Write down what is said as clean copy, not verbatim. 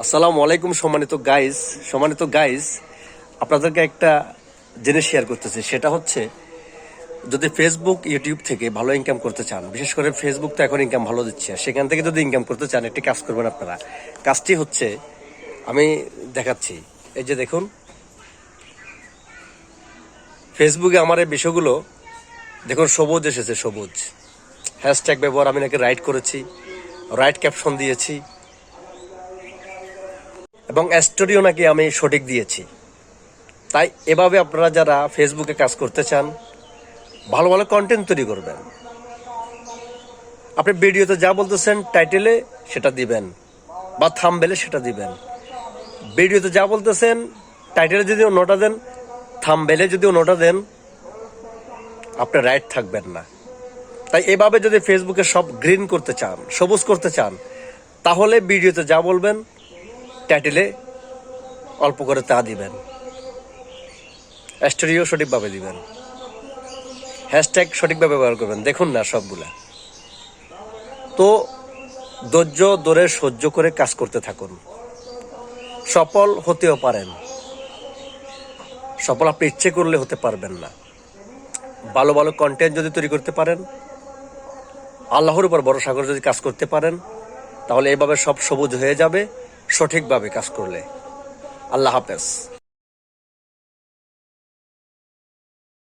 আসসালামু আলাইকুম সম্মানিত গাইজ আপনাদেরকে একটা জিনিস শেয়ার করতেছি। সেটা হচ্ছে, যদি ফেসবুক ইউটিউব থেকে ভালো ইনকাম করতে চান, বিশেষ করে ফেসবুক তো এখন ইনকাম ভালো দিচ্ছে, সেখান থেকে যদি ইনকাম করতে চান একটি কাজ করবেন আপনারা। কাজটি হচ্ছে, আমি দেখাচ্ছি। এই যে দেখুন, ফেসবুকে আমার এই বিষয়গুলো দেখুন, সবুজ এসেছে, সবুজ হ্যাশট্যাগ ব্যবহার আমি নাকি রাইট করেছি, রাইট ক্যাপশন দিয়েছি, এবং স্টোরিও নাকি আমি সঠিক দিয়েছি। তাই এভাবে আপনারা যারা ফেসবুকে কাজ করতে চান, ভালো ভালো কন্টেন্ট তৈরি করবেন। আপনি ভিডিওতে যা বলতেছেন টাইটেলে সেটা দিবেন বা থাম্বনেলে সেটা দিবেন। ভিডিওতে যা বলতেছেন টাইটেলে যদি অন্যটা দেন, থাম্বনেলে যদি অন্যটা দেন, আপনি রাইট থাকবেন না। তাই এভাবে যদি ফেসবুকে সব গ্রিন করতে চান, সবুজ করতে চান, তাহলে ভিডিওতে যা বলবেন টাইটেলে অল্প করে তা দিবেন, স্টোরিও সঠিকভাবে দিবেন, হ্যাশট্যাগ সঠিকভাবে ব্যবহার করবেন। দেখুন না সবগুলা তো ধৈর্য ধরে সহ্য করে কাজ করতে থাকুন। সফল হতেও পারেন, সফল আপনি ইচ্ছে করলে হতে পারবেন না। ভালো ভালো কন্টেন্ট যদি তৈরি করতে পারেন, আল্লাহর উপর ভরসা করে যদি কাজ করতে পারেন, তাহলে এভাবে সব সবুজ হয়ে যাবে সঠিকভাবে কাজ করলে। আল্লাহ হাফেজ।